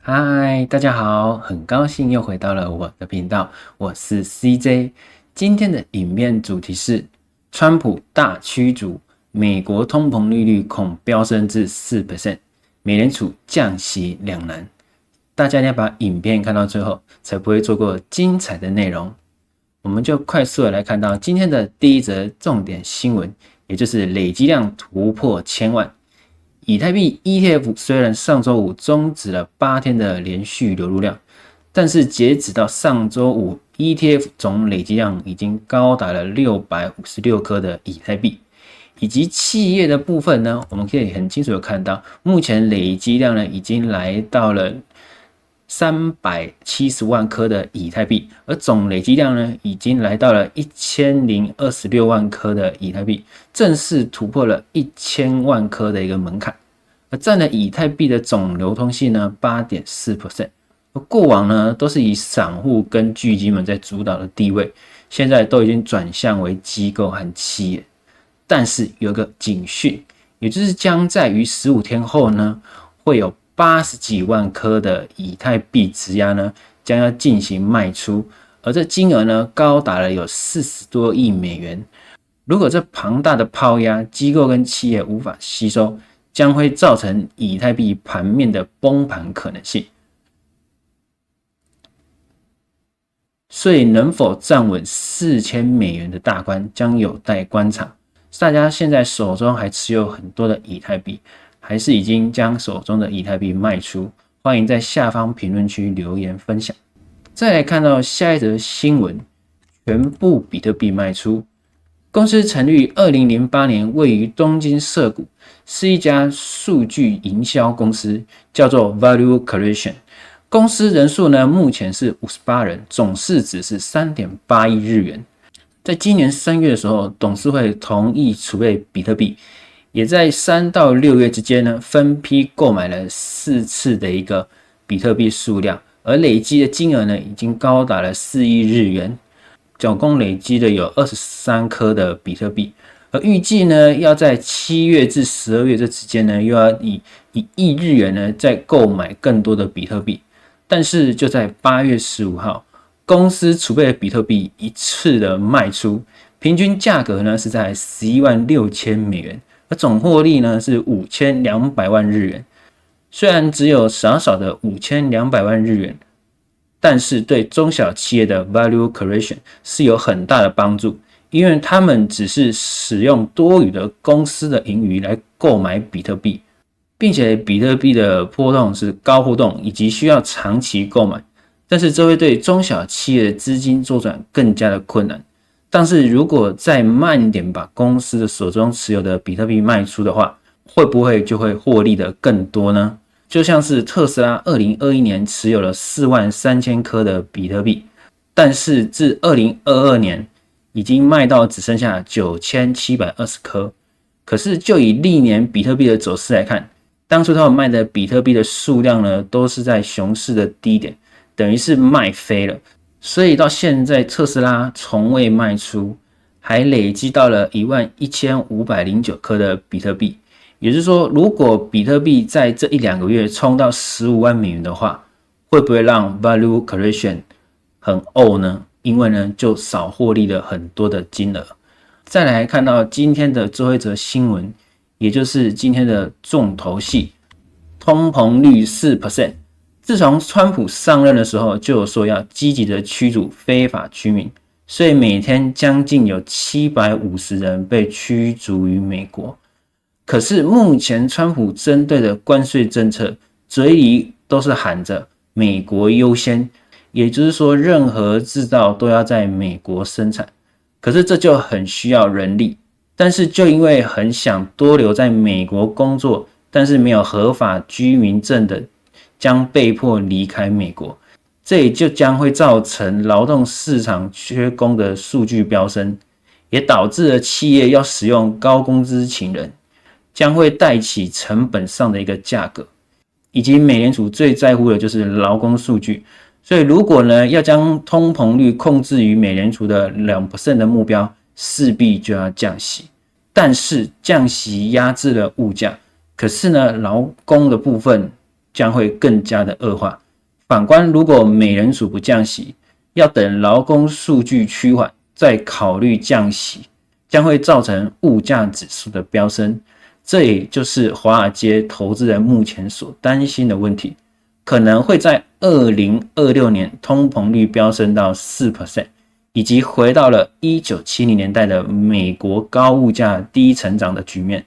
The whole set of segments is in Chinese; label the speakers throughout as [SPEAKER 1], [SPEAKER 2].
[SPEAKER 1] 嗨，大家好，很高兴又回到了我的频道，我是 CJ。今天的影片主题是川普大驱逐，美国通膨利率恐飙升至 4%， 美联储降息两难。大家要把影片看到最后，才不会错过精彩的内容。我们就快速的来看到今天的第一则重点新闻，也就是累积量突破1000万。以太币 ETF 虽然上周五终止了8天的连续流入量，但是截止到上周五 ETF 总累积量已经高达了656颗的以太币。以及企业的部分呢，我们可以很清楚的看到，目前累积量呢已经来到了370万颗的以太币，而总累积量呢已经来到了1026万颗的以太币，正式突破了1000万颗的一个门槛，而占了以太币的总流通性呢 8.4%。而过往呢都是以散户跟巨基们在主导的地位，现在都已经转向为机构和企业。但是有个警讯，也就是将在于15天后呢，会有80几万颗的以太币质押呢，将要进行卖出，而这金额呢，高达了有40多亿美元。如果这庞大的抛压机构跟企业无法吸收，将会造成以太币盘面的崩盘可能性。所以能否站稳4000美元的大关，将有待观察。大家现在手中还持有很多的以太币，还是已经将手中的以太币卖出？欢迎在下方评论区留言分享。再来看到下一则新闻，全部比特币卖出。公司成立于2008年，位于东京涩谷，是一家数据营销公司，叫做 Value Creation。公司人数呢，目前是58人，总市值是 3.8 亿日元。在今年3月的时候，董事会同意储备比特币，也在3到6月之间呢，分批购买了4次的一个比特币数量，而累积的金额呢，已经高达了4亿日元，总共累积的有23颗的比特币，而预计呢，要在7月至12月这之间呢，又要以1亿日元呢，再购买更多的比特币。但是就在8月15号。公司储备的比特币一次的卖出，平均价格呢是在116000美元，而总获利呢是5200万日元。虽然只有少少的5200万日元，但是对中小企业的 value creation 是有很大的帮助，因为他们只是使用多余的公司的盈余来购买比特币，并且比特币的波动是高波动，以及需要长期购买。但是这会对中小企业的资金周转更加的困难。但是如果再慢一点把公司的手中持有的比特币卖出的话，会不会就会获利的更多呢？就像是特斯拉2021年持有了43000颗的比特币，但是至2022年已经卖到只剩下9720颗。可是就以历年比特币的走势来看，当初他们卖的比特币的数量呢，都是在熊市的低点，等于是卖飞了，所以到现在特斯拉从未卖出，还累积到了11509颗的比特币。也就是说，如果比特币在这1-2个月冲到15万美元的话，会不会让 Value Creation 很怄呢？因为呢，就少获利了很多的金额。再来看到今天的最后一则新闻，也就是今天的重头戏，通膨率 4%。自从川普上任的时候，就有说要积极的驱逐非法居民，所以每天将近有750人被驱逐于美国。可是目前川普针对的关税政策，嘴里都是喊着美国优先，也就是说任何制造都要在美国生产。可是这就很需要人力，但是就因为很想多留在美国工作，但是没有合法居民证的，将被迫离开美国，这也就将会造成劳动市场缺工的数据飙升，也导致了企业要使用高工资请人，将会带起成本上的一个价格，以及美联储最在乎的就是劳工数据。所以如果呢要将通膨率控制于美联储的 2% 的目标，势必就要降息。但是降息压制了物价，可是呢劳工的部分将会更加的恶化。反观，如果美联储不降息，要等劳工数据趋缓再考虑降息，将会造成物价指数的飙升。这也就是华尔街投资人目前所担心的问题，可能会在2026年通膨率飙升到 4%， 以及回到了1970年代的美国高物价低成长的局面。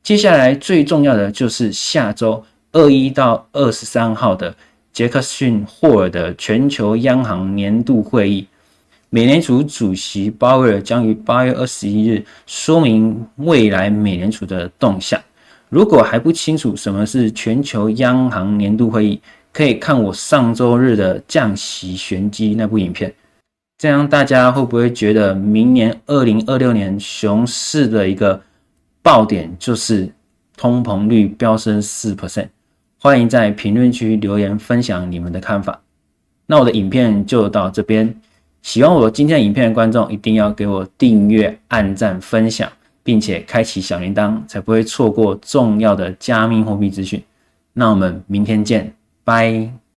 [SPEAKER 1] 接下来最重要的就是下周21到23号的杰克逊霍尔的全球央行年度会议，美联储主席鲍威尔将于8月21日说明未来美联储的动向。如果还不清楚什么是全球央行年度会议，可以看我上周日的降息玄机那部影片。这样大家会不会觉得明年2026年熊市的一个爆点就是通膨率飙升 4%？ 欢迎在评论区留言分享你们的看法。那我的影片就到这边，喜欢我今天的影片的观众一定要给我订阅、按赞、分享，并且开启小铃铛，才不会错过重要的加密货币资讯。那我们明天见，拜。